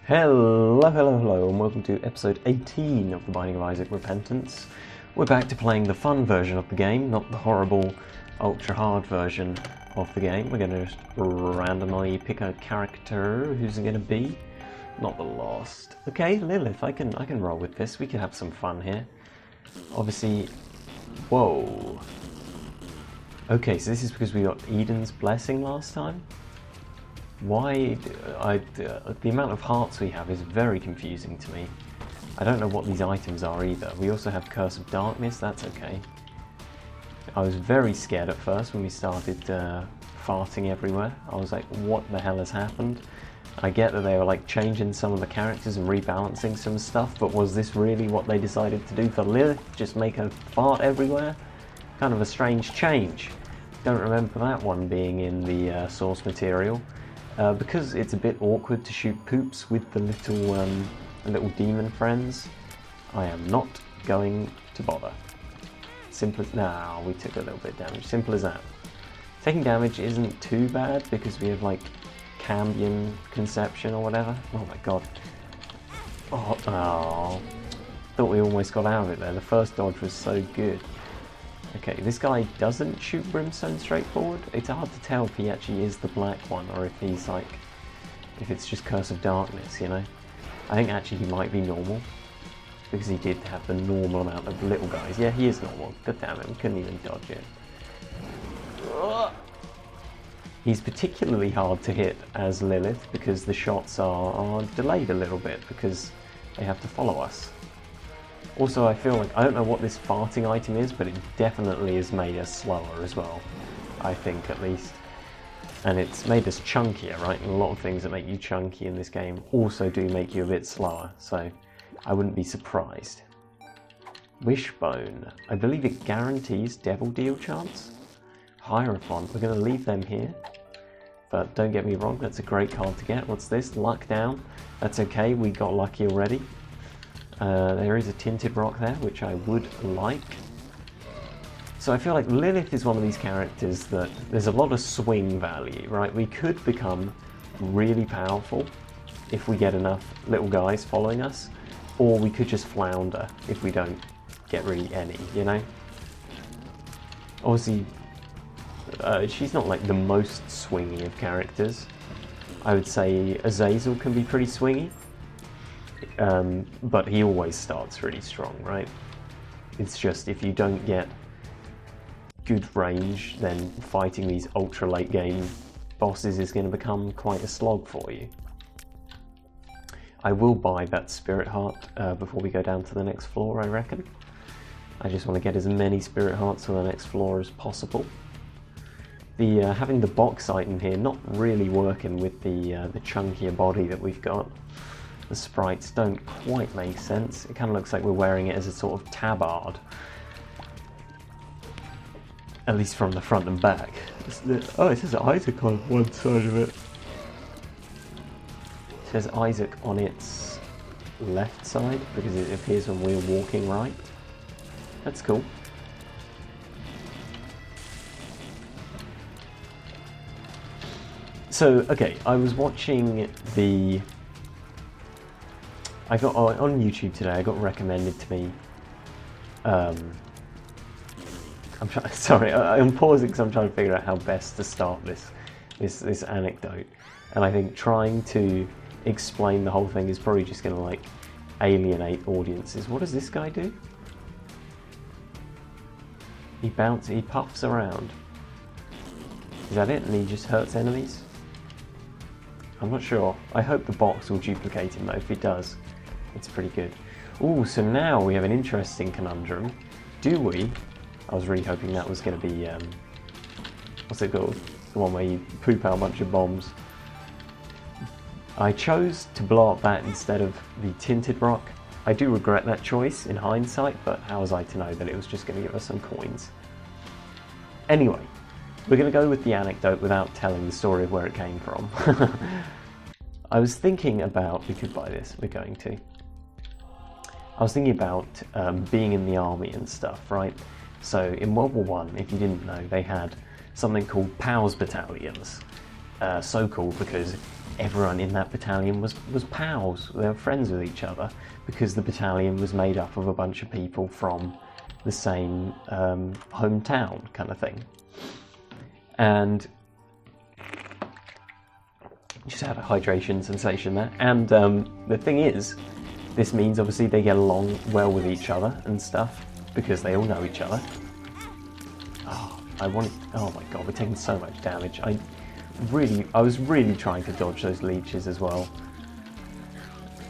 Hello, and welcome to episode 18 of The Binding of Isaac Repentance. We're back to playing the fun version of the game, not the horrible, ultra-hard version of the game. We're going to just randomly pick a character. Who's it going to be? Not the Lost. Okay, Lilith, I can roll with this. We can have some fun here. Obviously, whoa. Okay, so this is because we got Eden's Blessing last time. Why, the amount of hearts we have is very confusing to me. I don't know what these items are either. We also have Curse of Darkness, that's okay. I was very scared at first when we started farting everywhere. I was like, what the hell has happened? I get that they were like changing some of the characters and rebalancing some stuff, but was this really what they decided to do for Lilith? Just make her fart everywhere? Kind of a strange change. Don't remember that one being in the source material. Because it's a bit awkward to shoot poops with the little demon friends, I am not going to bother. Simple as... Nah, we took a little bit of damage. Simple as that. Taking damage isn't too bad because we have, like, Cambion Conception or whatever. Oh my god. Oh, thought we almost got out of it there. The first dodge was so good. Okay, this guy doesn't shoot Brimstone straight forward. It's hard to tell if he actually is the black one or if he's like, if it's just Curse of Darkness, you know? I think actually he might be normal because he did have the normal amount of little guys. Yeah, he is normal. God damn it, we couldn't even dodge it. He's particularly hard to hit as Lilith because the shots are delayed a little bit because they have to follow us. Also, I feel like, I don't know what this farting item is, but it definitely has made us slower as well. I think, at least. And it's made us chunkier, right? And a lot of things that make you chunky in this game also do make you a bit slower, so I wouldn't be surprised. Wishbone. I believe it guarantees Devil Deal chance. Hierophant. We're going to leave them here. But don't get me wrong, that's a great card to get. What's this? Luck down. That's okay, we got lucky already. There is a Tinted Rock there, which I would like. So I feel like Lilith is one of these characters that there's a lot of swing value, right? We could become really powerful if we get enough little guys following us, or we could just flounder if we don't get really any, you know? Obviously, she's not like the most swingy of characters. I would say Azazel can be pretty swingy. But he always starts really strong, right? It's just if you don't get good range, then fighting these ultra late game bosses is going to become quite a slog for you. I will buy that Spirit Heart before we go down to the next floor, I reckon. I just want to get as many Spirit Hearts on the next floor as possible. Having the box item here not really working with the chunkier body that we've got. The sprites don't quite make sense. It kind of looks like we're wearing it as a sort of tabard. At least from the front and back. Oh, it says Isaac on one side of it. It says Isaac on its left side because it appears when we're walking right. That's cool. So, okay, I was watching the... I got on YouTube today. I got recommended to me. I'm pausing because I'm trying to figure out how best to start this anecdote, and I think trying to explain the whole thing is probably just going to like alienate audiences. What does this guy do? He puffs around. Is that it? And he just hurts enemies? I'm not sure. I hope the box will duplicate him though. If it does, it's pretty good. Ooh, so now we have an interesting conundrum. Do we? I was really hoping that was going to be, what's it called? The one where you poop out a bunch of bombs. I chose to blow up that instead of the Tinted Rock. I do regret that choice in hindsight, but how was I to know that it was just going to give us some coins? Anyway, we're going to go with the anecdote without telling the story of where it came from. I was thinking about, we could buy this, we're going to. I was thinking about being in the army and stuff, right? So in World War I, if you didn't know, they had something called POWs battalions. So called because everyone in that battalion was pals. They were friends with each other because the battalion was made up of a bunch of people from the same hometown kind of thing. And just had a hydration sensation there. And the thing is, this means obviously they get along well with each other and stuff because they all know each other. Oh my god, we're taking so much damage. I was really trying to dodge those leeches as well.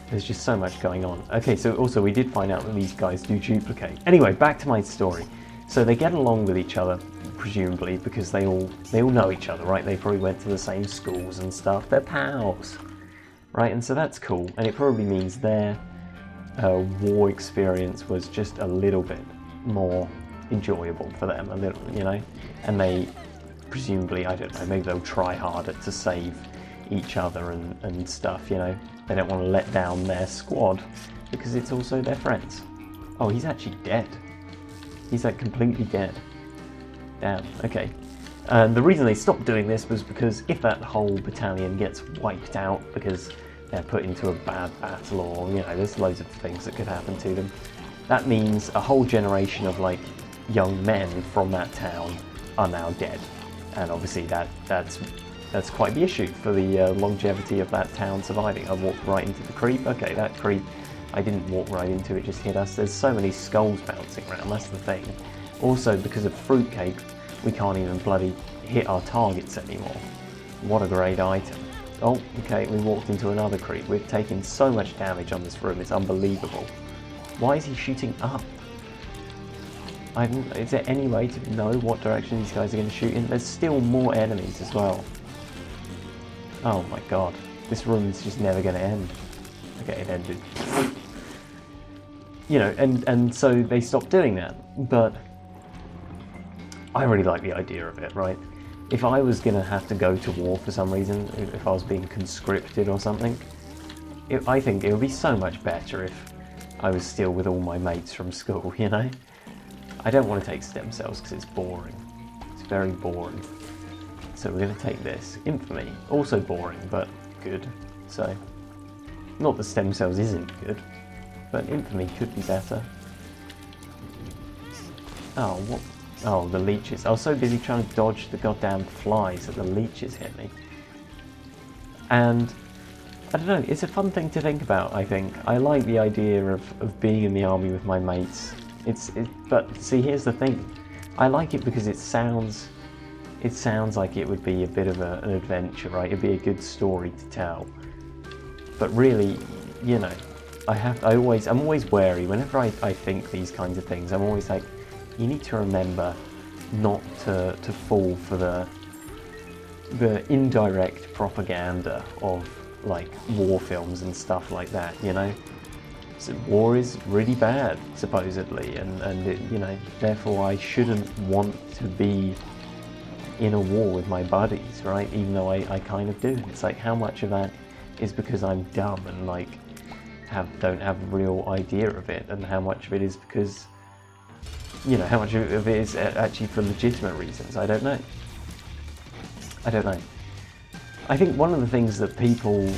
There's just so much going on. Okay, so also we did find out that these guys do duplicate. Anyway, back to my story. So they get along with each other, presumably, because they all know each other, right? They probably went to the same schools and stuff. They're pals, right? And so that's cool. And it probably means their war experience was just a little bit more enjoyable for them, a little, you know. And they presumably, I don't know, maybe they'll try harder to save each other and stuff, you know. They don't want to let down their squad because it's also their friends. Oh, he's actually dead. He's like completely dead. Damn, okay. And the reason they stopped doing this was because if that whole battalion gets wiped out because they're put into a bad battle, or, you know, there's loads of things that could happen to them, that means a whole generation of like young men from that town are now dead. And obviously that's quite the issue for the longevity of that town surviving. I walked right into the creep. Okay, that creep, I didn't walk right into it, just hit us. There's so many skulls bouncing around, that's the thing. Also, because of fruitcake, we can't even bloody hit our targets anymore. What a great item. Oh, okay, we walked into another creep. We've taken so much damage on this room, it's unbelievable. Why is he shooting up? Is there any way to know what direction these guys are going to shoot in? There's still more enemies as well. Oh my god, this room is just never going to end. Okay, it ended. You know, and so they stopped doing that, but I really like the idea of it, right? If I was going to have to go to war for some reason, if I was being conscripted or something, I think it would be so much better if I was still with all my mates from school, you know? I don't want to take stem cells because it's boring. It's very boring. So we're going to take this. Infamy, also boring, but good. So, not that stem cells isn't good, but infamy could be better. Oh, what? Oh, the leeches. I was so busy trying to dodge the goddamn flies that the leeches hit me. And, I don't know, it's a fun thing to think about, I think. I like the idea of being in the army with my mates. But see, here's the thing. I like it because it sounds like it would be a bit of an adventure, right? It'd be a good story to tell. But really, you know, I'm always wary. Whenever I think these kinds of things, I'm always like, you need to remember not to fall for the indirect propaganda of like war films and stuff like that, you know? So war is really bad, supposedly, and it, you know, therefore I shouldn't want to be in a war with my buddies, right? Even though I kind of do. It's like, how much of that is because I'm dumb and like don't have a real idea of it, and how much of it is because, you know, how much of it is actually for legitimate reasons? I don't know. I don't know. I think one of the things that people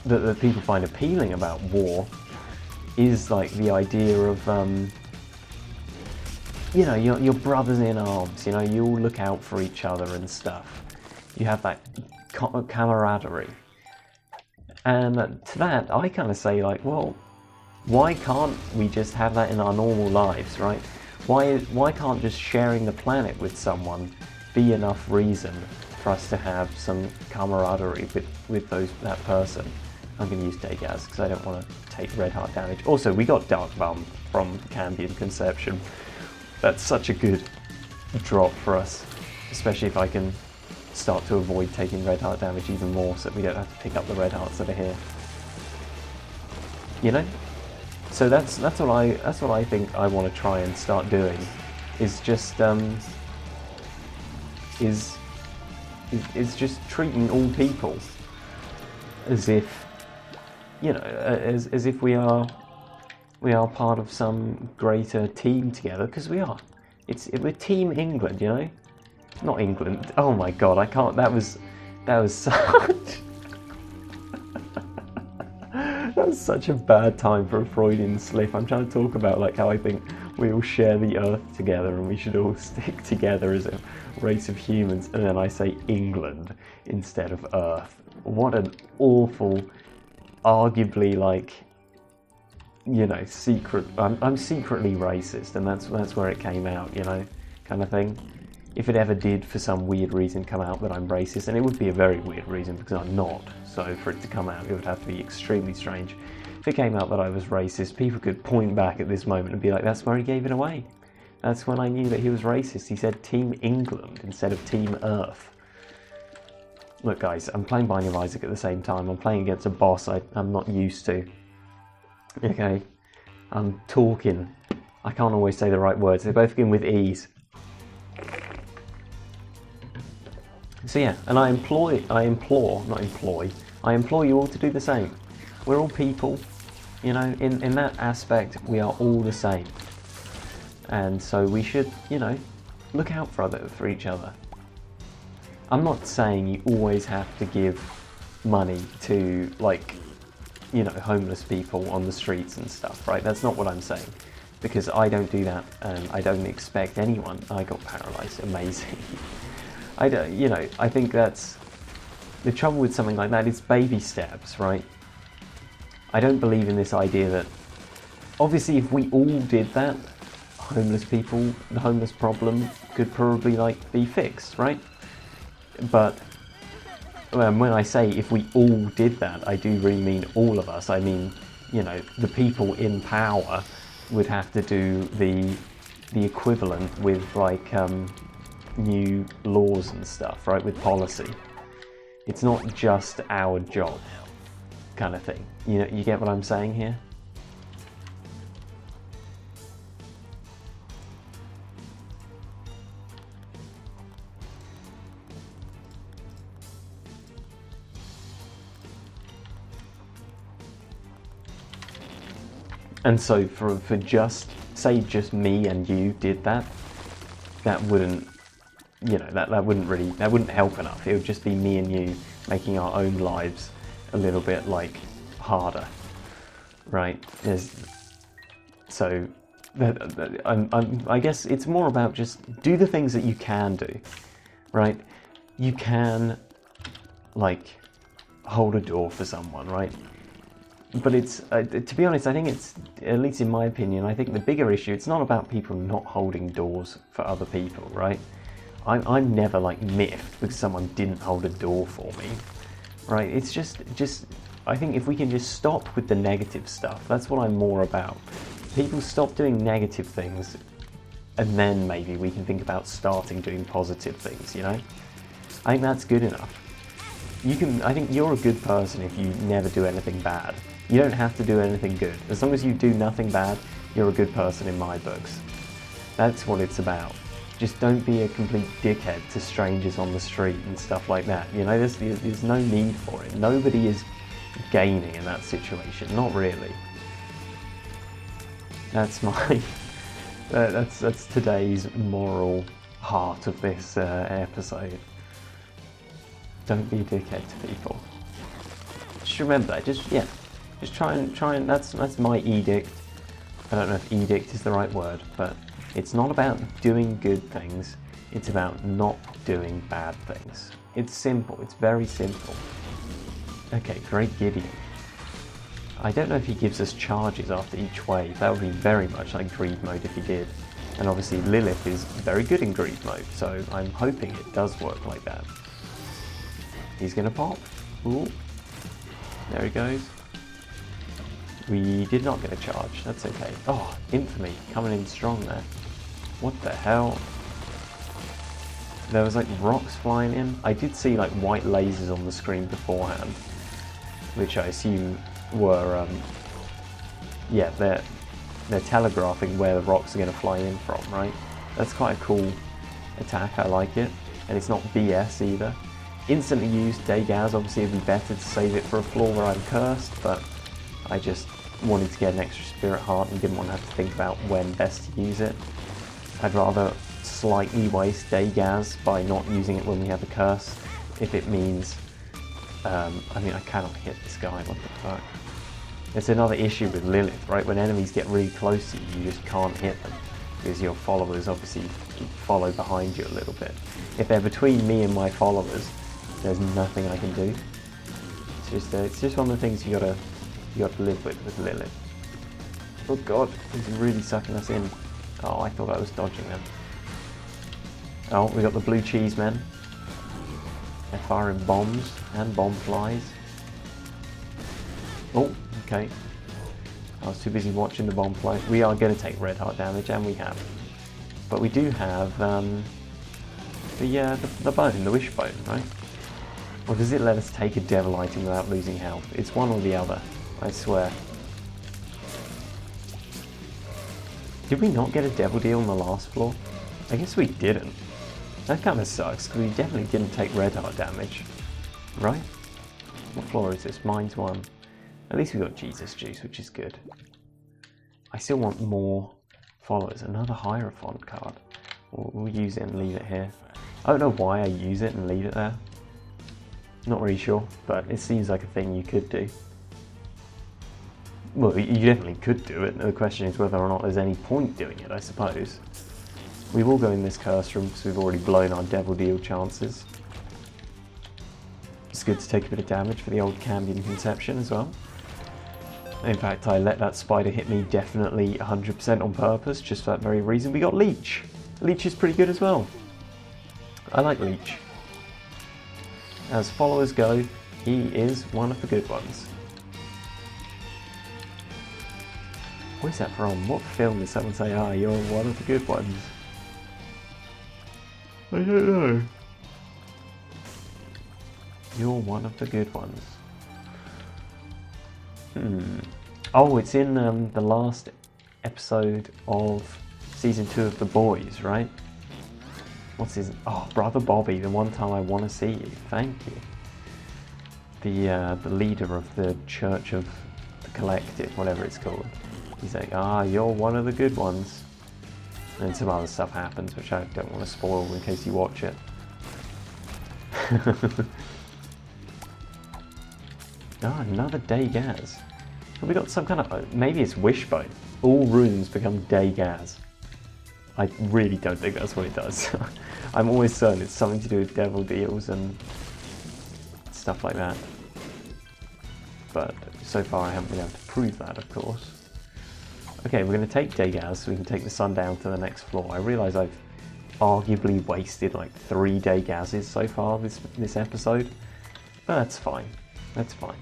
that people find appealing about war is like the idea of you know, your brothers in arms, you know, you all look out for each other and stuff. You have that camaraderie. And to that, I kind of say like, well, why can't we just have that in our normal lives, right? Why can't just sharing the planet with someone be enough reason for us to have some camaraderie with that person? I'm going to use day gas because I don't want to take red heart damage. Also, we got Dark Bum from Cambion Conception. That's such a good drop for us, especially if I can start to avoid taking red heart damage even more, so we don't have to pick up the red hearts that are here. You know? So that's what I think I want to try and start doing, is just is just treating all people as if, you know, as if we are part of some greater team together, because we are. We're Team England, you know? Not England. Oh my god, I can't. That was That was such... That was such a bad time for a Freudian slip. I'm trying to talk about like how I think we all share the earth together and we should all stick together as a race of humans, and then I say England instead of Earth. What an awful, arguably like, you know, secret... I'm secretly racist, and that's where it came out, you know, kind of thing. If it ever did, for some weird reason, come out that I'm racist, and it would be a very weird reason because I'm not, so for it to come out, it would have to be extremely strange. If it came out that I was racist, people could point back at this moment and be like, that's where he gave it away. That's when I knew that he was racist. He said Team England instead of Team Earth. Look guys, I'm playing Binding of Isaac at the same time. I'm playing against a boss I'm not used to. Okay? I'm talking. I can't always say the right words. They both begin with E's. So yeah, and I implore you all to do the same. We're all people, you know, in that aspect, we are all the same. And so we should, you know, look out for each other. I'm not saying you always have to give money to, like, you know, homeless people on the streets and stuff, right? That's not what I'm saying. Because I don't do that, and I don't expect anyone. I got paralysed, amazing. I don't, you know, I think that's the trouble with something like that. It's baby steps, right? I don't believe in this idea that, obviously, if we all did that, homeless people, the homeless problem could probably like be fixed, right? But when I say if we all did that, I do really mean all of us. I mean, you know, the people in power would have to do the equivalent with like new laws and stuff, right, with policy. It's not just our job kind of thing. You know, you get what I'm saying here? And so for just, say just me and you did that, that wouldn't, you know, that wouldn't help enough. It would just be me and you making our own lives a little bit like harder, right? I guess it's more about just do the things that you can do, right? You can like hold a door for someone, right? But it's, to be honest, I think it's, at least in my opinion, I think the bigger issue, it's not about people not holding doors for other people, right? I'm never like miffed because someone didn't hold a door for me, right? It's just, I think if we can just stop with the negative stuff, that's what I'm more about. People stop doing negative things, and then maybe we can think about starting doing positive things, you know? I think that's good enough. I think you're a good person if you never do anything bad. You don't have to do anything good. As long as you do nothing bad, you're a good person in my books. That's what it's about. Just don't be a complete dickhead to strangers on the street and stuff like that. You know, there's no need for it. Nobody is gaining in that situation. Not really. That's my... that's today's moral heart of this episode. Don't be a dickhead to people. Just remember that. Just try and. That's my edict. I don't know if edict is the right word, but it's not about doing good things. It's about not doing bad things. It's simple. It's very simple. Okay, great Gideon. I don't know if he gives us charges after each wave. That would be very much like greed mode if he did. And obviously Lilith is very good in greed mode, so I'm hoping it does work like that. He's gonna pop. Ooh. There he goes. We did not get a charge. That's okay. Oh, Infamy coming in strong there. What the hell? There was like rocks flying in. I did see like white lasers on the screen beforehand, which I assume were, yeah, they're telegraphing where the rocks are going to fly in from, right? That's quite a cool attack. I like it, and it's not BS either. Instantly used Dagaz, obviously it'd be better to save it for a floor where I'm cursed, but I just wanted to get an extra spirit heart and didn't want to have to think about when best to use it. I'd rather slightly waste Dagaz by not using it when we have a curse if it means... I mean, I cannot hit this guy, what the fuck. It's another issue with Lilith, right? When enemies get really close to you, you just can't hit them. Because your followers obviously follow behind you a little bit. If they're between me and my followers, there's nothing I can do. It's just one of the things you gotta live with Lilith. Oh god, he's really sucking us in. Oh, I thought I was dodging them. Oh, we got the blue cheese men. They're firing bombs and bomb flies. Oh, okay. I was too busy watching the bomb fly. We are going to take red heart damage, and we have. But we do have the bone, the wishbone, right? Or does it let us take a devil item without losing health? It's one or the other, I swear. Did we not get a devil deal on the last floor? I guess we didn't. That kind of sucks, because we definitely didn't take red heart damage. Right? What floor is this? Mine's 1. At least we got Jesus Juice, which is good. I still want more followers. Another Hierophant card. We'll use it and leave it here. I don't know why I use it and leave it there. Not really sure, but it seems like a thing you could do. Well, you definitely could do it. The question is whether or not there's any point doing it, I suppose. We will go in this curse room because we've already blown our devil deal chances. It's good to take a bit of damage for the old Cambion conception as well. In fact, I let that spider hit me definitely 100% on purpose, just for that very reason. We got Leech. Leech is pretty good as well. I like Leech. As followers go, he is one of the good ones. What is that from? What film does someone say, ah, you're one of the good ones? I don't know. You're one of the good ones. Oh, it's in the last episode of season 2 of The Boys, right? What's his... Oh, Brother Bobby, the one time I want to see you. Thank you. The leader of the Church of the Collective, whatever it's called. He's like, ah, you're one of the good ones. And then some other stuff happens, which I don't want to spoil in case you watch it. Ah, another day gas. Have we got some kind of... maybe it's wishbone. All rooms become day gas. I really don't think that's what it does. I'm always certain it's something to do with devil deals and stuff like that. But so far I haven't been able to prove that, of course. Okay, we're going to take day gas so we can take the sun down to the next floor. I realise I've arguably wasted like 3 day gases so far this episode. But that's fine. That's fine.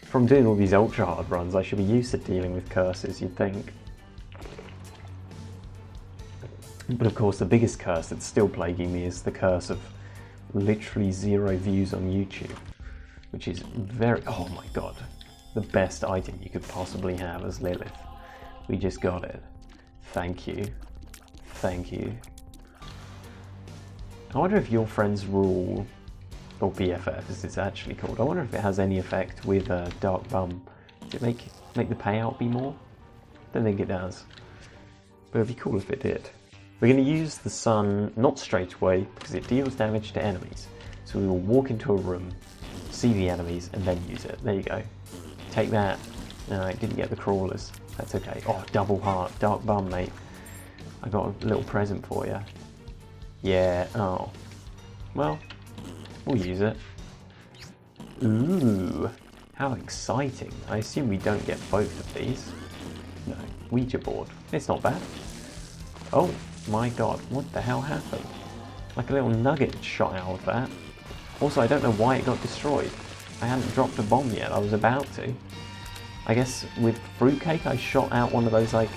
From doing all these ultra hard runs, I should be used to dealing with curses, you'd think. But of course, the biggest curse that's still plaguing me is the curse of literally 0 views on YouTube. Which is very... oh my god. The best item you could possibly have as Lilith. We just got it. Thank you. Thank you. I wonder if Your Friend's Rule, or BFF as it's actually called, I wonder if it has any effect with Dark Bum. Does it make the payout be more? Don't think it does. But it'd be cool if it did. We're going to use the sun not straight away because it deals damage to enemies. So we will walk into a room, see the enemies, and then use it. There you go. Take that. No, I didn't get the crawlers. That's okay. Oh, double heart. Dark Bum, mate. I got a little present for you. Yeah. Oh. Well, we'll use it. Ooh. How exciting. I assume we don't get both of these. No. Ouija board. It's not bad. Oh, my god. What the hell happened? Like a little nugget shot out of that. Also, I don't know why it got destroyed. I hadn't dropped a bomb yet, I was about to. I guess with fruitcake I shot out one of those like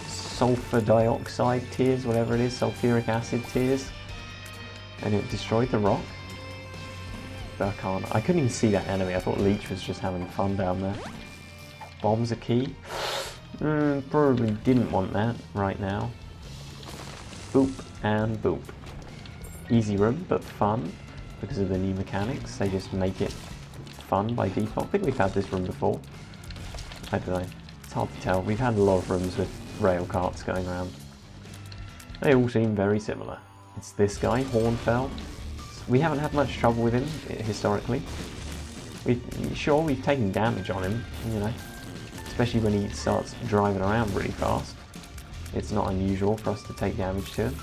sulfur dioxide tears, whatever it is, sulfuric acid tears, and it destroyed the rock. But I couldn't even see that enemy, I thought Leech was just having fun down there. Bombs are key? Probably didn't want that right now. Boop and boop. Easy room, but fun because of the new mechanics. They just make it fun by default. I think we've had this room before. I don't know. It's hard to tell. We've had a lot of rooms with rail carts going around. They all seem very similar. It's this guy, Hornfell. we haven't had much trouble with him historically. We've taken damage on him, you know, especially when he starts driving around really fast. It's not unusual for us to take damage to him.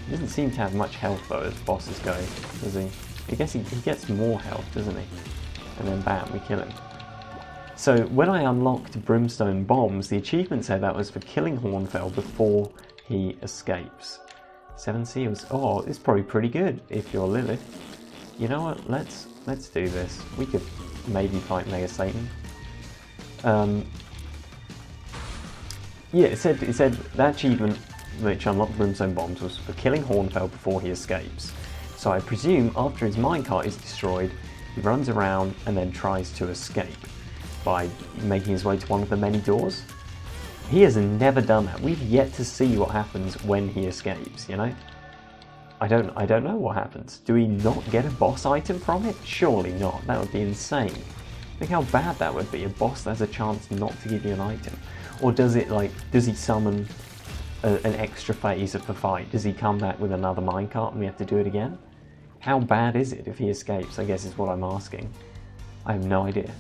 He doesn't seem to have much health though as bosses go, does he? I guess he gets more health, doesn't he? And then bam, we kill him. So when I unlocked Brimstone Bombs, the achievement said that was for killing Hornfell before he escapes. 7 seals. Oh, it's probably pretty good if you're Lilith. You know what? Let's do this. We could maybe fight Mega Satan. Yeah, it said that achievement which unlocked Brimstone Bombs was for killing Hornfell before he escapes. So I presume after his minecart is destroyed, he runs around and then tries to escape by making his way to one of the many doors. He has never done that. We've yet to see what happens when he escapes, you know? I don't know what happens. Do we not get a boss item from it? Surely not. That would be insane. Think how bad that would be. A boss that has a chance not to give you an item. Or does he summon an extra phase of the fight? Does he come back with another minecart and we have to do it again? How bad is it if he escapes, I guess is what I'm asking. I have no idea.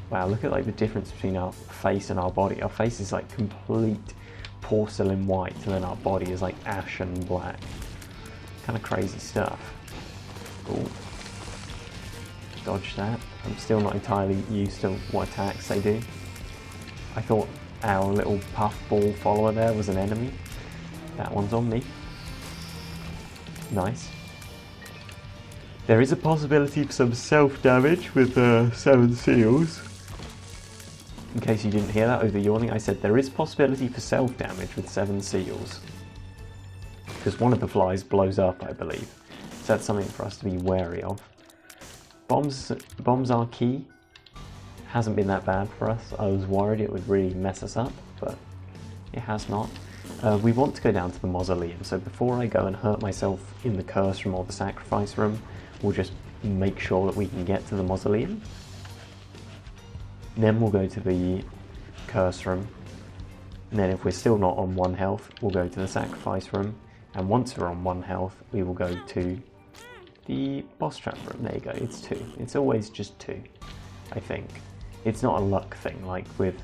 Wow, look at the difference between our face and our body. Our face is like complete porcelain white and then our body is like ashen black. Kind of crazy stuff. Ooh. Dodge that. I'm still not entirely used to what attacks they do. I thought our little puffball follower there was an enemy. That one's on me. Nice. There is a possibility for some self-damage with 7 seals. In case you didn't hear that over yawning, I said there is possibility for self-damage with 7 seals. Because one of the flies blows up, I believe. So that's something for us to be wary of. Bombs are key. Hasn't been that bad for us. I was worried it would really mess us up, but it has not. We want to go down to the Mausoleum, so before I go and hurt myself in the curse room or the sacrifice room, we'll just make sure that we can get to the Mausoleum. Then we'll go to the curse room, and then if we're still not on 1 health, we'll go to the sacrifice room, and once we're on 1 health, we will go to the boss trap room. There you go, it's 2. It's always just 2, I think. It's not a luck thing like with,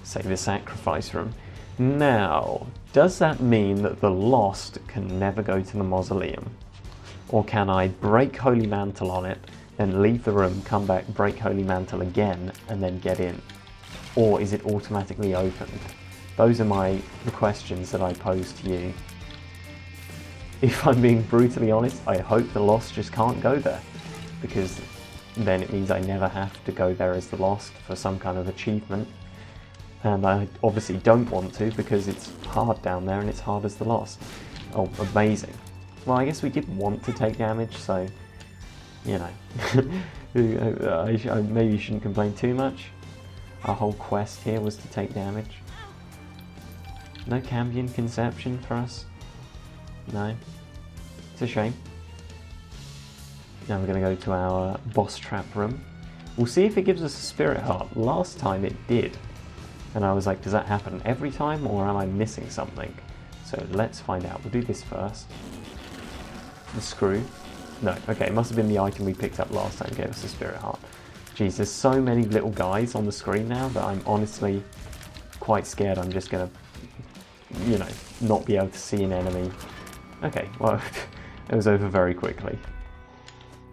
say, the sacrifice room. Now, does that mean that the Lost can never go to the Mausoleum? Or can I break Holy Mantle on it, then leave the room, come back, break Holy Mantle again, and then get in? Or is it automatically opened? Those are the questions that I pose to you. If I'm being brutally honest, I hope the Lost just can't go there, because then it means I never have to go there as the Lost for some kind of achievement. And I obviously don't want to because it's hard down there and it's hard as the Lost. Oh, amazing. Well, I guess we did want to take damage, so, you know, I maybe shouldn't complain too much. Our whole quest here was to take damage. No Cambion Conception for us. No. It's a shame. Now we're going to go to our boss trap room. We'll see if it gives us a spirit heart. Last time it did. And I was like, does that happen every time or am I missing something? So let's find out. We'll do this first. The screw. No, okay, it must have been the item we picked up last time gave us a spirit heart. Jeez, there's so many little guys on the screen now that I'm honestly quite scared I'm just going to, you know, not be able to see an enemy. Okay, well, it was over very quickly.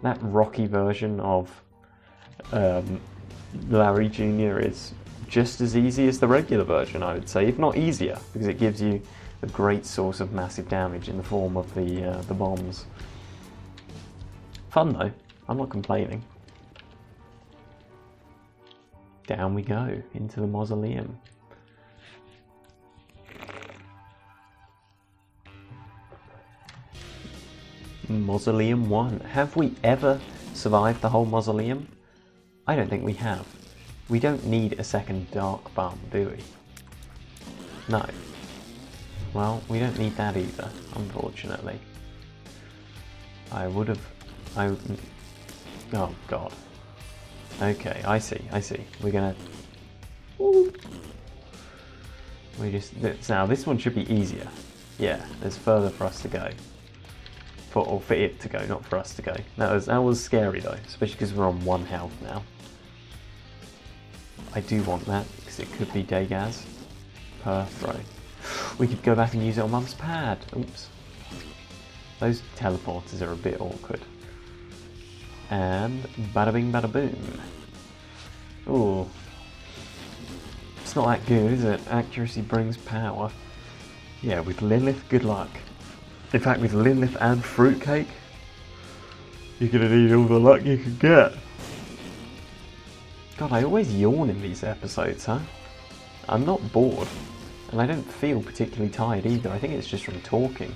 That rocky version of Larry Jr. is just as easy as the regular version, I would say, if not easier, because it gives you a great source of massive damage in the form of the bombs. Fun though, I'm not complaining. Down we go, into the Mausoleum. Mausoleum 1. Have we ever survived the whole Mausoleum? I don't think we have. We don't need a second Dark Bum, do we? No. Well, we don't need that either, unfortunately. Oh god. Okay, I see. We're gonna... Now this one should be easier. Yeah, there's further for us to go. for it to go, not for us to go. That was scary though, especially because we're on 1 health now. I do want that because it could be Dagaz per throw. We could go back and use it on Mum's pad. Oops. Those teleporters are a bit awkward. And bada bing bada boom. Ooh. It's not that good, is it? Accuracy brings power. Yeah, with Lilith, good luck. In fact, with Lilith and Fruitcake, you're gonna need all the luck you can get. God, I always yawn in these episodes, huh? I'm not bored, and I don't feel particularly tired either. I think it's just from talking.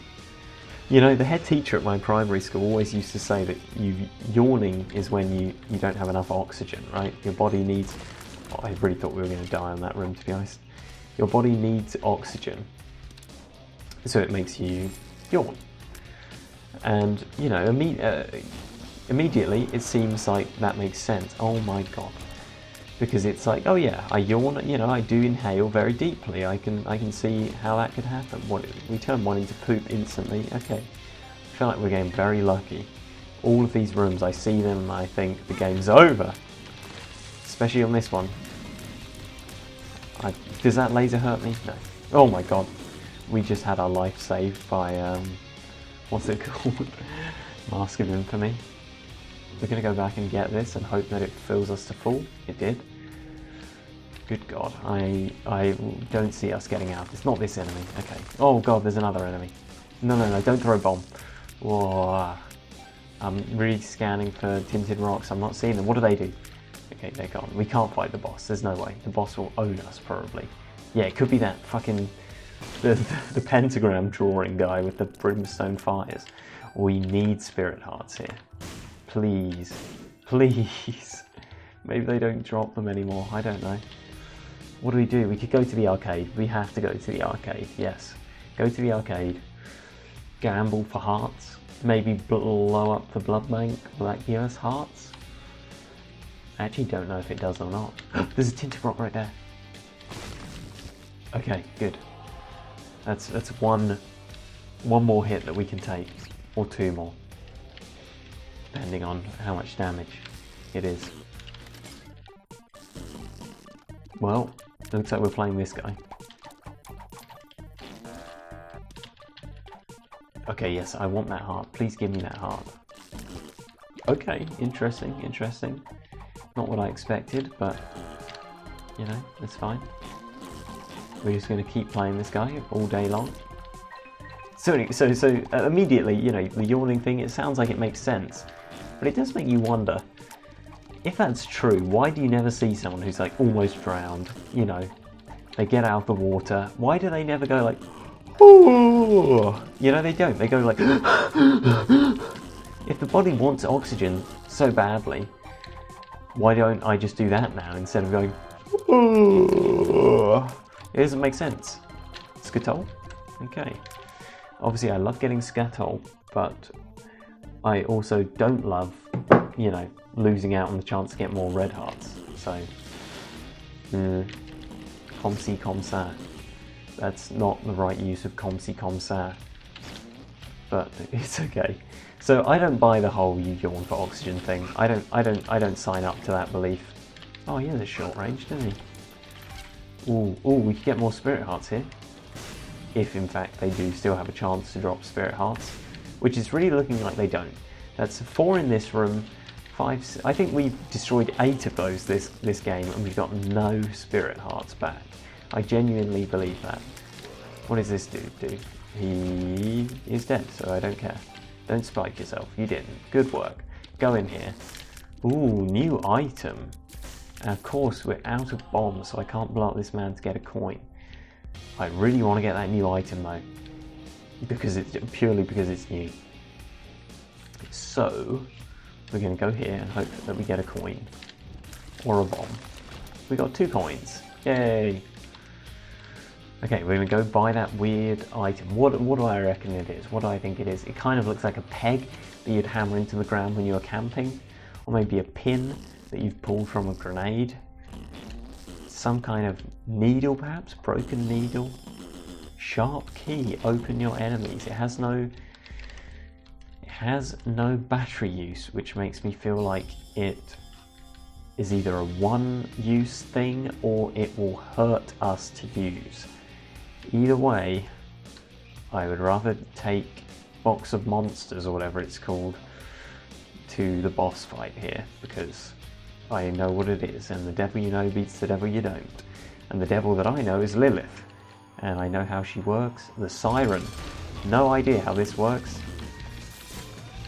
You know, the head teacher at my primary school always used to say that yawning is when you don't have enough oxygen, right? Your body needs... Oh, I really thought we were going to die in that room, to be honest. Your body needs oxygen, so it makes you yawn. And, you know, immediately it seems like that makes sense. Oh my god. Because it's like, oh yeah, I yawn, you know, I do inhale very deeply. I can see how that could happen. We turn one into poop instantly. Okay, I feel like we're getting very lucky. All of these rooms, I see them and I think the game's over. Especially on this one. Does that laser hurt me? No. Oh my god. We just had our life saved by, what's it called? Mask of Infamy. We're going to go back and get this and hope that it fills us to full. It did. Good god. I don't see us getting out. It's not this enemy. Okay. Oh god, there's another enemy. No, don't throw a bomb. Whoa. I'm really scanning for tinted rocks. I'm not seeing them. What do they do? Okay, they're gone. We can't fight the boss. There's no way. The boss will own us, probably. Yeah, it could be that fucking... The pentagram drawing guy with the brimstone fires. We need spirit hearts here. Please. Please. Maybe they don't drop them anymore. I don't know. What do? We could go to the arcade. We have to go to the arcade. Yes. Go to the arcade. Gamble for hearts. Maybe blow up the blood bank. Will that give us hearts? I actually don't know if it does or not. There's a tinted rock right there. Okay, good. That's one more hit that we can take. Or 2 more. Depending on how much damage it is. Well, looks like we're playing this guy. Okay, yes, I want that heart. Please give me that heart. Okay, interesting. Not what I expected, but, you know, that's fine. We're just going to keep playing this guy all day long. So immediately, you know, the yawning thing, it sounds like it makes sense. But it does make you wonder, if that's true, why do you never see someone who's like almost drowned? You know, they get out of the water. Why do they never go like, ooh? You know, they don't. They go like, if the body wants oxygen so badly, why don't I just do that now instead of going, ooh? It doesn't make sense. Skatol? Okay. Obviously, I love getting Skatol, but I also don't love, you know, losing out on the chance to get more red hearts. So, com-si, com-sa. That's not the right use of com-si, com-sa. But it's okay. So I don't buy the whole you yawn for oxygen thing. I don't sign up to that belief. Oh, he has a short range, doesn't he? Ooh, we could get more spirit hearts here. If in fact they do still have a chance to drop spirit hearts, which is really looking like they don't. That's 4 in this room, 5. I think we've destroyed 8 of those this game, and we've got no spirit hearts back. I genuinely believe that. What does this dude do? He is dead, so I don't care. Don't spike yourself. You didn't. Good work. Go in here. Ooh, new item. And of course, we're out of bombs, so I can't blow up this man to get a coin. I really want to get that new item though, purely because it's new. So we're going to go here and hope that we get a coin or a bomb. We got 2 coins. Yay! Okay, we're going to go buy that weird item. What do I reckon it is? What do I think it is? It kind of looks like a peg that you'd hammer into the ground when you were camping, or maybe a pin that you've pulled from a grenade. Some kind of needle, perhaps? Broken needle? Sharp key. Open your enemies. It has no has no battery use, which makes me feel like it is either a one-use thing or it will hurt us to use. Either way, I would rather take Box of Monsters or whatever it's called to the boss fight here, because I know what it is, and the devil you know beats the devil you don't. And the devil that I know is Lilith, and I know how she works. The siren, no idea how this works.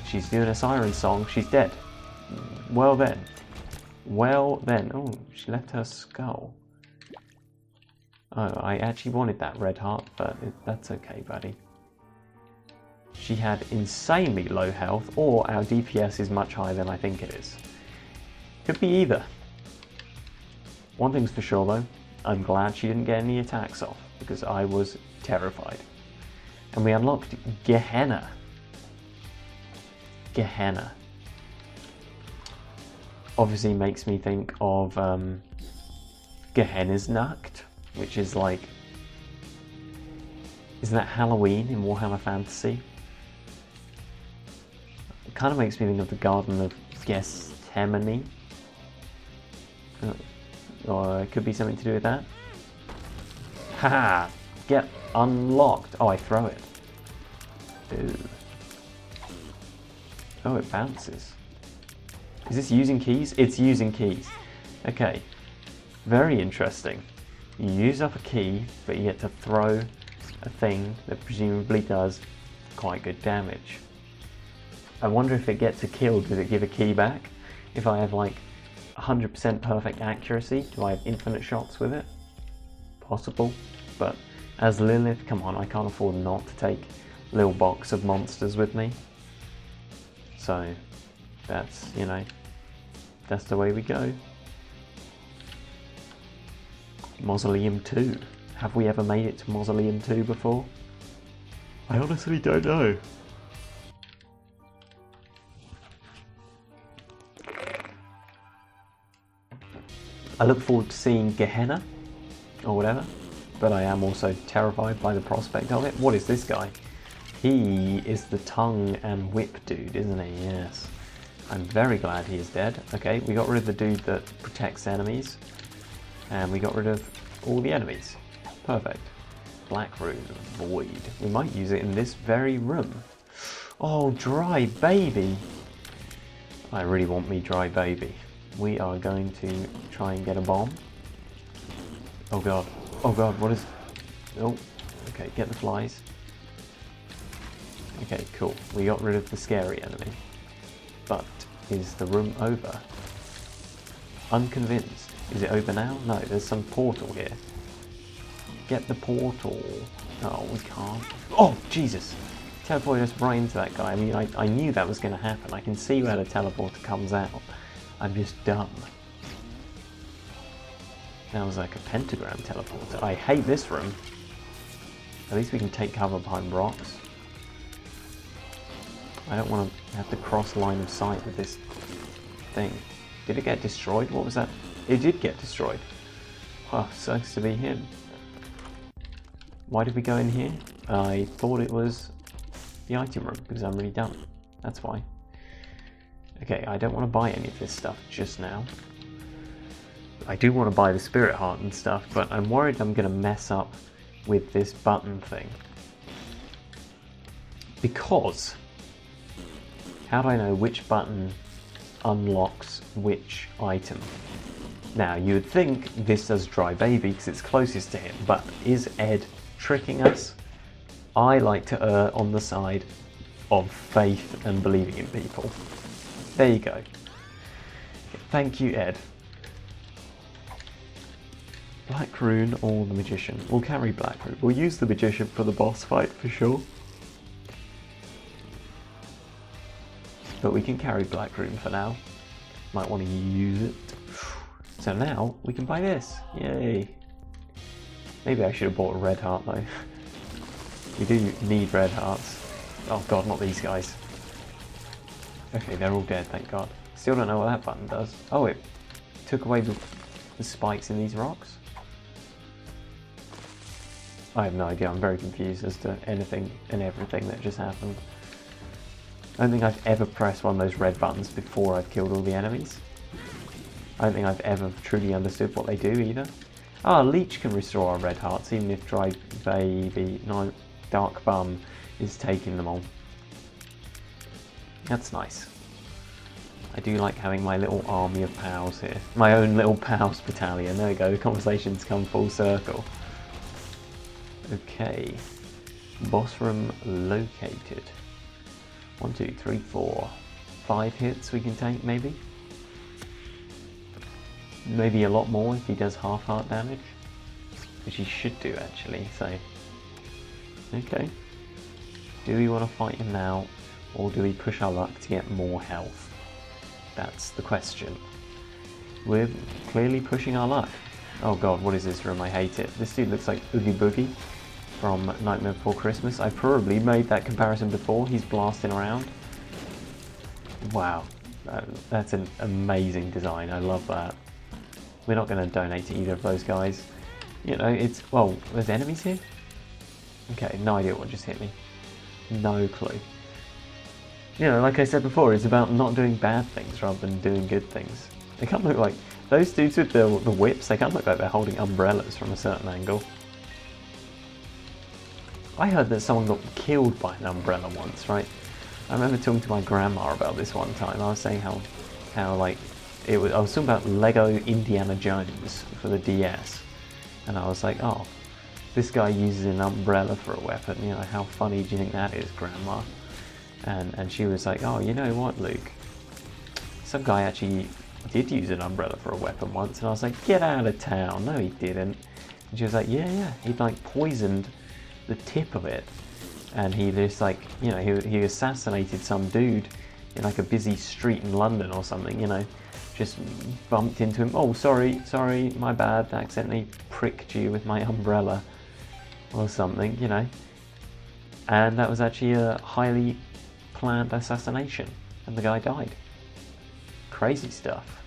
She's doing a siren song, she's dead. Well then. Oh, she left her skull. Oh, I actually wanted that red heart, but that's okay, buddy. She had insanely low health, or our DPS is much higher than I think it is. Could be either. One thing's for sure though, I'm glad she didn't get any attacks off, because I was terrified. And we unlocked Gehenna. Gehenna. Obviously makes me think of Gehenna's Nacht, which is like... Isn't that Halloween in Warhammer Fantasy? It kind of makes me think of the Garden of Gethsemane. Or it could be something to do with that. Haha! Get unlocked! Oh, I throw it. Ooh. Oh, it bounces. Is this using keys? It's using keys. Okay. Very interesting. You use up a key, but you get to throw a thing that presumably does quite good damage. I wonder if it gets a kill, does it give a key back? If I have like 100% perfect accuracy, do I have infinite shots with it? Possible. But as Lilith, come on, I can't afford not to take a little box of monsters with me. So that's, you know, that's the way we go. Mausoleum 2. Have we ever made it to Mausoleum 2 before? I honestly don't know. I look forward to seeing Gehenna, or whatever, but I am also terrified by the prospect of it. What is this guy? He is the tongue and whip dude, isn't he? Yes. I'm very glad he is dead. Okay, we got rid of the dude that protects enemies, and we got rid of all the enemies. Perfect. Black Rune, Void. We might use it in this very room. Oh, Dry Baby! I really want me Dry Baby. We are going to try and get a bomb. Oh god. Oh god, what is... Oh, okay, get the flies. Okay, cool. We got rid of the scary enemy. But is the room over? Unconvinced. Is it over now? No, there's some portal here. Get the portal. Oh, we can't. Oh, Jesus! Teleported us right into that guy. I mean, I knew that was going to happen. I can see where the teleporter comes out. I'm just dumb. That was like a pentagram teleporter. I hate this room. At least we can take cover behind rocks. I don't want to have to cross line of sight with this thing. Did it get destroyed? What was that? It did get destroyed. Oh, sucks to be him. Why did we go in here? I thought it was the item room because I'm really dumb. That's why. Okay, I don't want to buy any of this stuff just now. I do want to buy the spirit heart and stuff, but I'm worried I'm going to mess up with this button thing. Because, how do I know which button unlocks which item? Now, you would think this does Dry Baby because it's closest to him, but is Ed tricking us? I like to err on the side of faith and believing in people. There you go. Thank you, Ed. Black Rune or the Magician? We'll carry Black Rune. We'll use the Magician for the boss fight for sure. But we can carry Black Rune for now. Might want to use it. So now we can buy this. Yay. Maybe I should have bought a red heart though. We do need red hearts. Oh god, not these guys. Okay, they're all dead, thank god. Still don't know what that button does. Oh, it took away the spikes in these rocks? I have no idea, I'm very confused as to anything and everything that just happened. I don't think I've ever pressed one of those red buttons before I've killed all the enemies. I don't think I've ever truly understood what they do either. Ah, Leech can restore our red hearts even if Dry Baby, no, Dark Bum is taking them all. That's nice. I do like having my little army of pals here. My own little pals battalion. There we go, the conversation's come full circle. Okay. Boss room located. 1, 2, 3, 4. 5 hits we can take, maybe? Maybe a lot more if he does half heart damage. Which he should do, actually, so... Okay. Do we want to fight him now, or do we push our luck to get more health? That's the question. We're clearly pushing our luck. Oh god, what is this room? I hate it. This dude looks like Oogie Boogie from Nightmare Before Christmas. I probably made that comparison before. He's blasting around. Wow, that's an amazing design. I love that. We're not going to donate to either of those guys. You know, it's... Well, there's enemies here? Okay, no idea what just hit me. No clue. You know, like I said before, it's about not doing bad things rather than doing good things. They can't look like... Those dudes with the whips, they can't look like they're holding umbrellas from a certain angle. I heard that someone got killed by an umbrella once, right? I remember talking to my grandma about this one time. I was saying how like, I was talking about Lego Indiana Jones for the DS. And I was like, oh, this guy uses an umbrella for a weapon. You know, how funny do you think that is, Grandma? And she was like, oh, you know what, Luke? Some guy actually did use an umbrella for a weapon once. And I was like, get out of town. No, he didn't. And she was like, yeah. He'd like poisoned the tip of it. And he just like, you know, he assassinated some dude in like a busy street in London or something, you know. Just bumped into him. Oh, sorry, my bad. I accidentally pricked you with my umbrella or something, you know. And that was actually a highly planned assassination, and the guy died. Crazy stuff.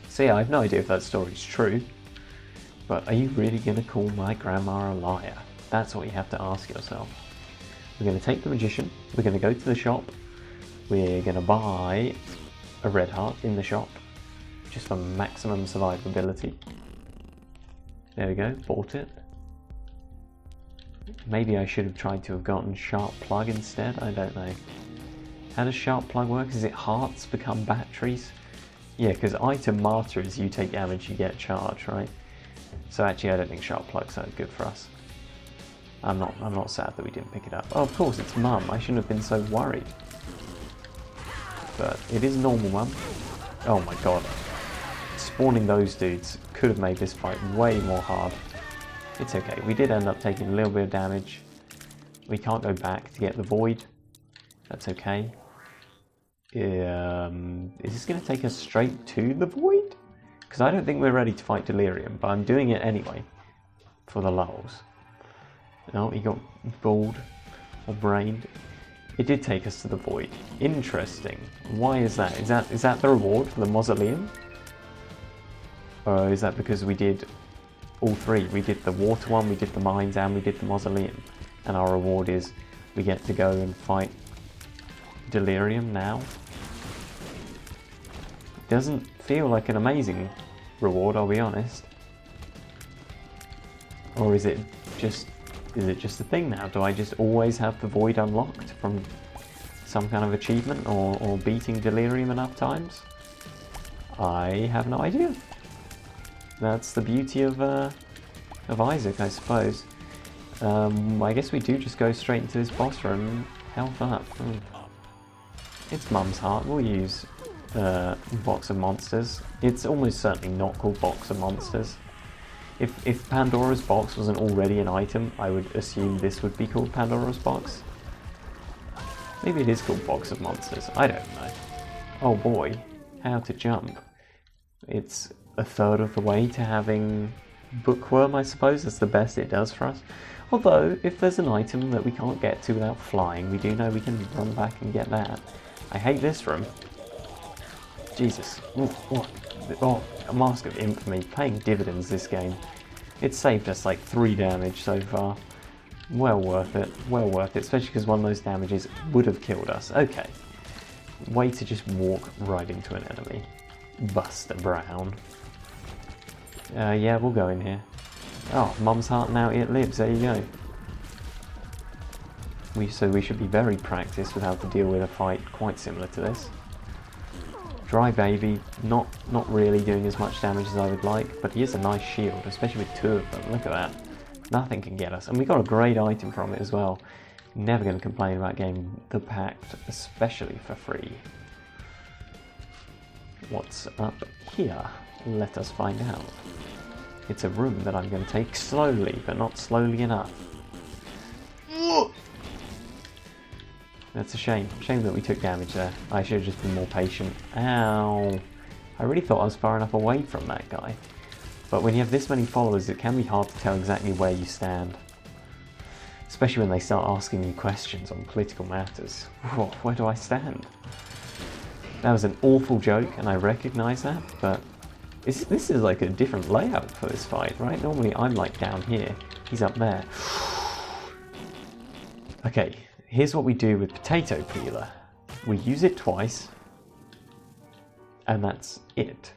So yeah, I have no idea if that story's true, but are you really going to call my grandma a liar? That's what you have to ask yourself. We're going to take the magician, we're going to go to the shop, we're going to buy a red heart in the shop, just for maximum survivability. There we go, bought it. Maybe I should have tried to have gotten Sharp Plug instead, I don't know. How does Sharp Plug work? Is it hearts become batteries? Yeah, because item martyr is you take damage, you get charge, right? So actually I don't think Sharp Plug's that good for us. I'm not sad that we didn't pick it up. Oh, of course, it's Mum. I shouldn't have been so worried. But it is normal, Mum. Oh my god. Spawning those dudes could have made this fight way more hard. It's okay, we did end up taking a little bit of damage. We can't go back to get the void. That's okay. Is this going to take us straight to the void? Because I don't think we're ready to fight Delirium, but I'm doing it anyway. For the lulz. No, he got balled or brained. It did take us to the void. Interesting. Why is that? Is that the reward for the Mausoleum? Or is that because we did all three? We did the water one, we did the mines, and we did the Mausoleum. And our reward is we get to go and fight Delirium now. Doesn't feel like an amazing reward, I'll be honest. Or is it just a thing now? Do I just always have the void unlocked from some kind of achievement or beating Delirium enough times? I have no idea. That's the beauty of Isaac, I suppose. I guess we do just go straight into this boss room. Health up. It's Mum's heart. We'll use Box of Monsters. It's almost certainly not called Box of Monsters. If Pandora's Box wasn't already an item, I would assume this would be called Pandora's Box. Maybe it is called Box of Monsters. I don't know. Oh boy, how to jump. It's a third of the way to having Bookworm, I suppose. That's the best it does for us. Although, if there's an item that we can't get to without flying, we do know we can run back and get that. I hate this room. Jesus. Oh, a Mask of Infamy. Paying dividends this game. It's saved us like 3 damage so far. Well worth it, especially because one of those damages would have killed us. Okay, way to just walk right into an enemy. Buster Brown. Yeah, we'll go in here. Oh, Mum's heart now it lives, there you go. So we should be very practiced with how to deal with a fight quite similar to this. Dry Baby, not really doing as much damage as I would like, but he is a nice shield, especially with 2 of them. Look at that. Nothing can get us. And we got a great item from it as well. Never going to complain about getting the Pact, especially for free. What's up here? Let us find out. It's a room that I'm going to take slowly, but not slowly enough. That's a shame. Shame that we took damage there. I should have just been more patient. Ow! I really thought I was far enough away from that guy. But when you have this many followers, it can be hard to tell exactly where you stand. Especially when they start asking you questions on political matters. Whoa, where do I stand? That was an awful joke, and I recognise that, but this is like a different layout for this fight, right? Normally I'm like down here, he's up there. Okay, here's what we do with Potato Peeler. We use it twice, and that's it.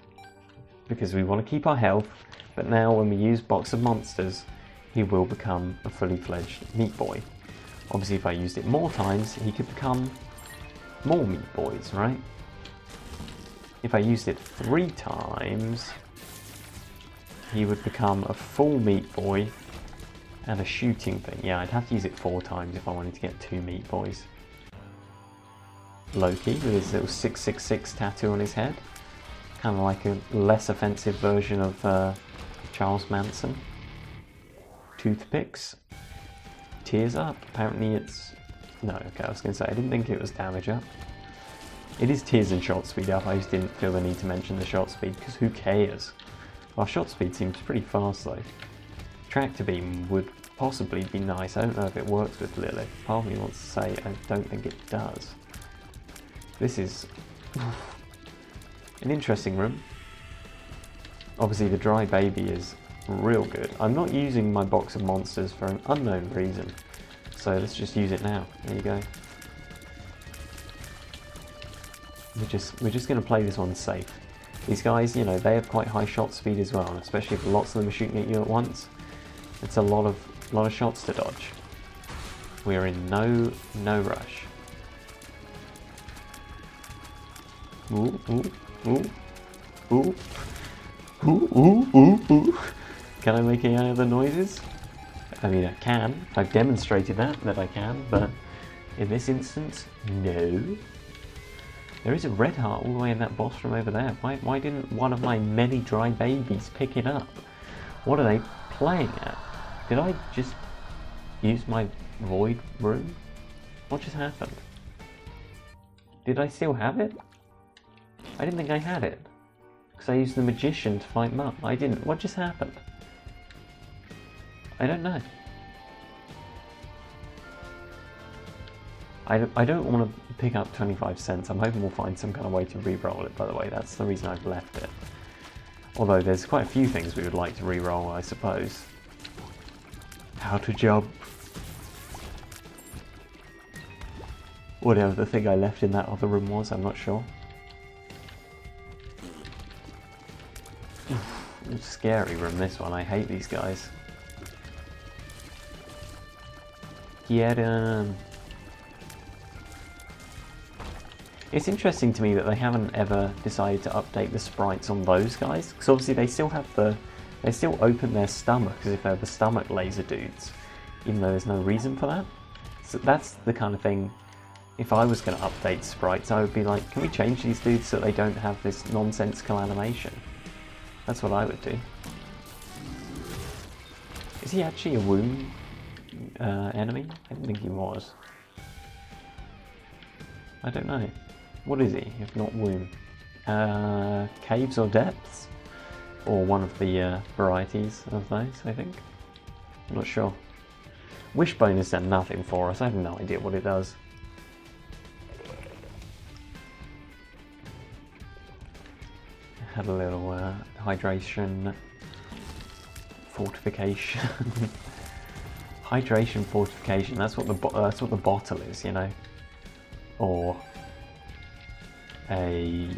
Because we want to keep our health, but now when we use Box of Monsters, he will become a fully fledged Meat Boy. Obviously if I used it more times, he could become more Meat Boys, right? If I used it 3 times, he would become a full Meat Boy and a shooting thing. Yeah, I'd have to use it 4 times if I wanted to get 2 Meat Boys. Loki with his little 666 tattoo on his head. Kind of like a less offensive version of Charles Manson. Toothpicks. Tears Up. Apparently it's... No, okay, I was going to say, I didn't think it was damage up. It is tears and shot speed up. I just didn't feel the need to mention the shot speed, because who cares? Our shot speed seems pretty fast though. Tractor beam would possibly be nice. I don't know if it works with Lilith. Part of me wants to say I don't think it does. This is an interesting room. Obviously the Dry Baby is real good. I'm not using my Box of Monsters for an unknown reason. So let's just use it now. There you go. We're just going to play this one safe. These guys, you know, they have quite high shot speed as well, and especially if lots of them are shooting at you at once. It's a lot of shots to dodge. We are in no rush. Ooh, ooh, ooh, ooh, ooh, ooh, ooh, ooh. Can I make any other noises? I mean, I can. I've demonstrated that I can, but in this instance, no. There is a red heart all the way in that boss from over there. Why didn't one of my many Dry Babies pick it up? What are they playing at? Did I just use my void room? What just happened? Did I still have it? I didn't think I had it. Because I used the magician to fight Mum. I didn't. What just happened? I don't know. I don't want to pick up 25 cents. I'm hoping we'll find some kind of way to re-roll it, by the way. That's the reason I've left it. Although there's quite a few things we would like to re-roll, I suppose. How to jump. Whatever the thing I left in that other room was, I'm not sure. It's a scary room, this one. I hate these guys. Get 'em. It's interesting to me that they haven't ever decided to update the sprites on those guys, because obviously they still have they still open their stomach as if they're the stomach laser dudes, even though there's no reason for that. So that's the kind of thing, if I was going to update sprites, I would be like, can we change these dudes so they don't have this nonsensical animation? That's what I would do. Is he actually a womb enemy? I didn't think he was. I don't know. What is he, if not womb? Caves or depths? Or one of the varieties of those, I think. I'm not sure. Wishbone has done nothing for us. I have no idea what it does. Had a little hydration, fortification. Hydration fortification. That's what the bottle is, you know, or a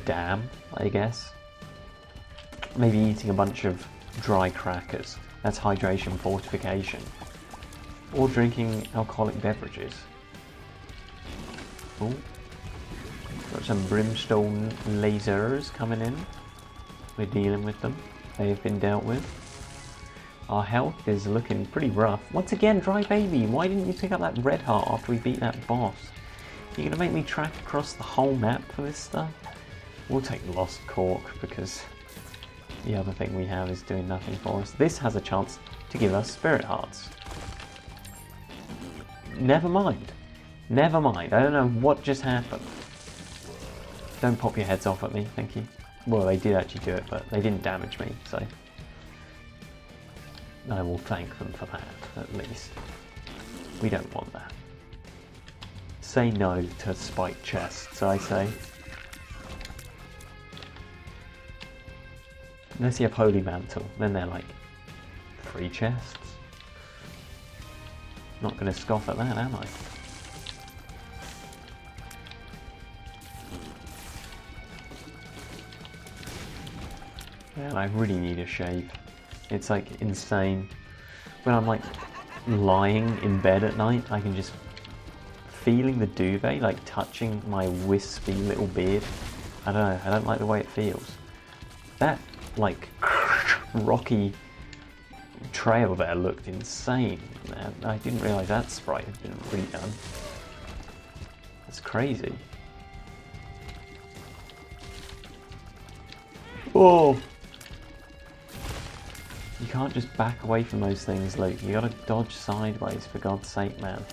dam, I guess. Maybe eating a bunch of dry crackers. That's hydration fortification. Or drinking alcoholic beverages. Oh, got some brimstone lasers coming in. We're dealing with them. They have been dealt with. Our health is looking pretty rough. Once again, Dry Baby, why didn't you pick up that red heart after we beat that boss? You're gonna make me track across the whole map for this stuff? We'll take Lost Cork because the other thing we have is doing nothing for us. This has a chance to give us Spirit Hearts. Never mind. Never mind. I don't know what just happened. Don't pop your heads off at me, thank you. Well, they did actually do it, but they didn't damage me, so I will thank them for that, at least. We don't want that. Say no to spiked chests, I say. Unless you have Holy Mantle, then they're like free chests. Not going to scoff at that, am I? Yeah, I really need a shave. It's like insane. When I'm like lying in bed at night, I can just feeling the duvet like touching my wispy little beard. I don't know, I don't like the way it feels. That like rocky trail there looked insane, man. I didn't realise that sprite had been redone. That's crazy. Oh! You can't just back away from those things, Luke. You gotta dodge sideways, for God's sake, man.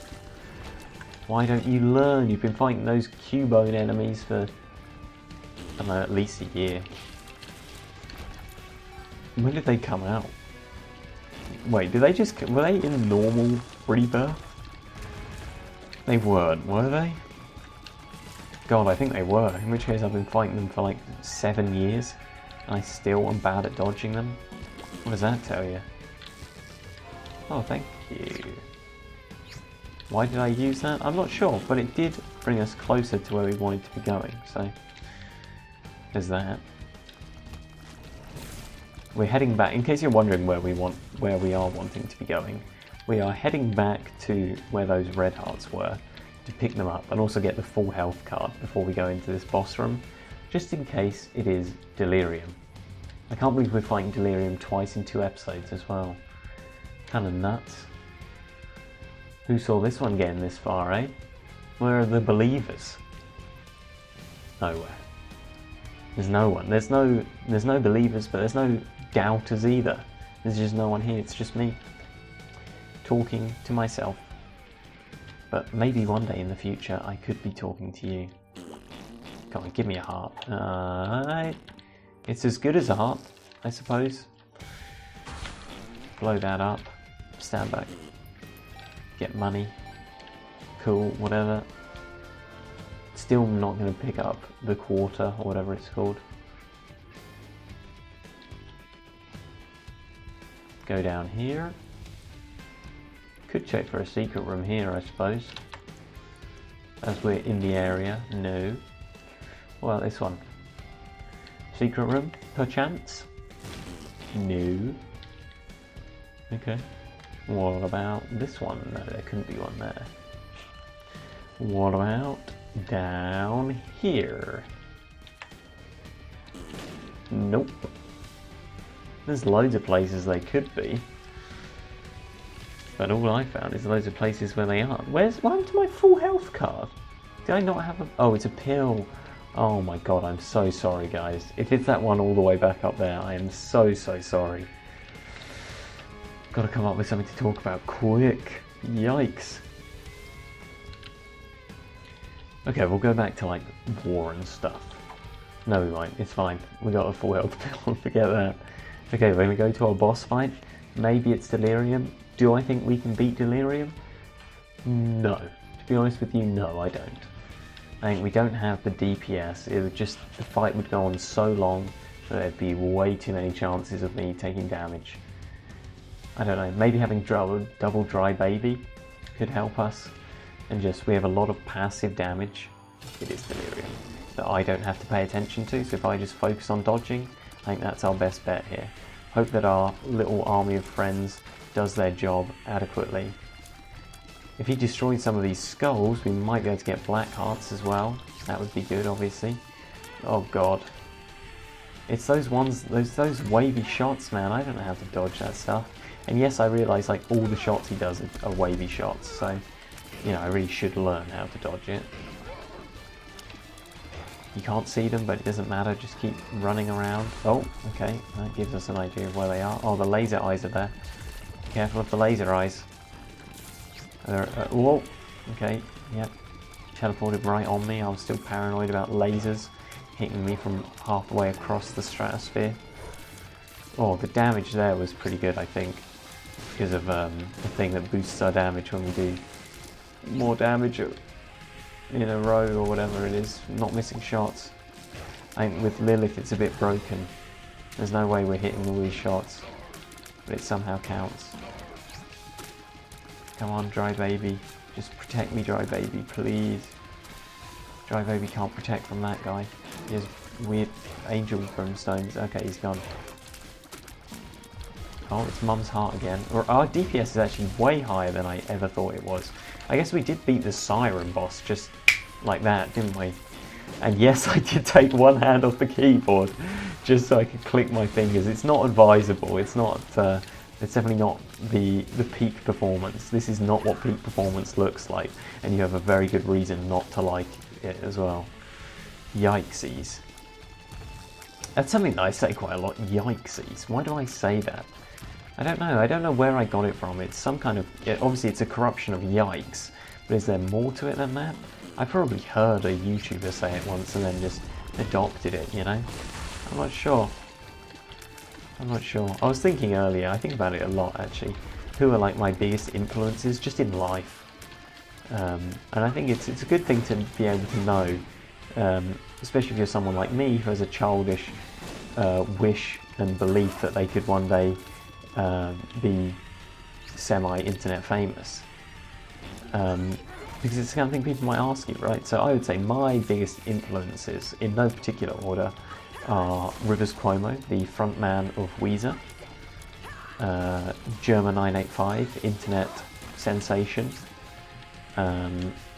Why don't you learn? You've been fighting those Cubone enemies for, I don't know, at least a year. When did they come out? Wait, did they just... were they in normal rebirth? They weren't, were they? God, I think they were. In which case I've been fighting them for like 7 years. And I still am bad at dodging them. What does that tell you? Oh, thank you. Why did I use that? I'm not sure, but it did bring us closer to where we wanted to be going, so there's that. We're heading back, in case you're wondering where we are wanting to be going, we are heading back to where those red hearts were to pick them up and also get the full health card before we go into this boss room, just in case it is Delirium. I can't believe we're fighting Delirium twice in 2 episodes as well. Kinda nuts. Who saw this one getting this far, eh? Where are the believers? Nowhere. There's no one. There's no believers, but there's no doubters either. There's just no one here. It's just me talking to myself. But maybe one day in the future I could be talking to you. Come on, give me a heart. Alright. It's as good as a heart, I suppose. Blow that up. Stand back. Get money. Cool, whatever. Still not going to pick up the quarter or whatever it's called. Go down here. Could check for a secret room here, I suppose. As we're in the area. No. Well, this one. Secret room, perchance? No. Okay. What about this one? No, there couldn't be one there. What about down here? Nope. There's loads of places they could be. But all I found is loads of places where they aren't. What happened to my full health card? Did I not have a... oh, it's a pill. Oh my god, I'm so sorry, guys. If it's that one all the way back up there, I am so sorry. Gotta come up with something to talk about quick. Yikes. Okay, we'll go back to like war and stuff. No, we won't. It's fine. We got a full health pill. Forget that. Okay, we're gonna go to our boss fight. Maybe it's Delirium. Do I think we can beat Delirium? No. To be honest with you, no, I don't. I think we don't have the DPS. It would just, the fight would go on so long that there'd be way too many chances of me taking damage. I don't know, maybe having double dry baby could help us. And just, we have a lot of passive damage. It is delirium that I don't have to pay attention to, so if I just focus on dodging, I think that's our best bet here. Hope that our little army of friends does their job adequately. If he destroys some of these skulls, we might be able to get black hearts as well. That would be good, obviously. Oh god. It's those ones, those wavy shots, man. I don't know how to dodge that stuff. And yes, I realise like all the shots he does are wavy shots, so you know, I really should learn how to dodge it. You can't see them, but it doesn't matter, just keep running around. Oh, okay, that gives us an idea of where they are. Oh, the laser eyes are there. Careful of the laser eyes. Whoa, okay, yep. Teleported right on me. I was still paranoid about lasers hitting me from halfway across the stratosphere. Oh, the damage there was pretty good, I think, because of the thing that boosts our damage when we do more damage in a row or whatever it is, not missing shots. I think with Lilith it's a bit broken. There's no way we're hitting all these shots, but it somehow counts. Come on, Dry Baby. Just protect me, Dry Baby, please. Dry Baby can't protect from that guy. He has weird angel brimstones. Okay, he's gone. Oh, it's Mum's Heart again. Our DPS is actually way higher than I ever thought it was. I guess we did beat the Siren boss just like that, didn't we? And yes, I did take one hand off the keyboard just so I could click my fingers. It's not advisable. It's not. It's definitely not the peak performance. This is not what peak performance looks like, and you have a very good reason not to like it as well. Yikesies. That's something that I say quite a lot. Yikesies. Why do I say that? I don't know. I don't know where I got it from. It's some kind of... obviously, it's a corruption of yikes, but is there more to it than that? I probably heard a YouTuber say it once and then just adopted it, you know? I'm not sure. I'm not sure. I was thinking earlier, I think about it a lot actually, who are like my biggest influences just in life. And I think it's a good thing to be able to know, especially if you're someone like me who has a childish wish and belief that they could one day be semi-internet famous. Because it's the kind of thing people might ask you, right? So I would say my biggest influences, in no particular order, are Rivers Cuomo, the frontman of Weezer, Germa985, internet sensation,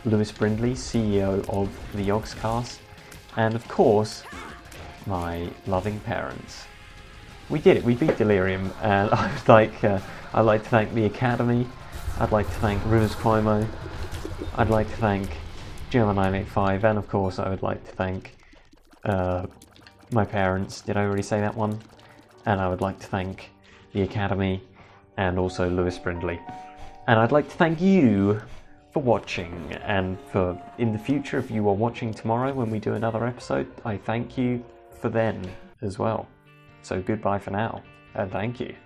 Lewis Brindley, CEO of the Yogscast, and of course, my loving parents. We did it, we beat Delirium, and I'd like to thank the Academy, I'd like to thank Rivers Cuomo, I'd like to thank Germa985, and of course I would like to thank my parents. Did I already say that one? And I would like to thank the Academy and also Lewis Brindley. And I'd like to thank you for watching, and for in the future, if you are watching tomorrow when we do another episode, I thank you for then as well. So goodbye for now, and thank you.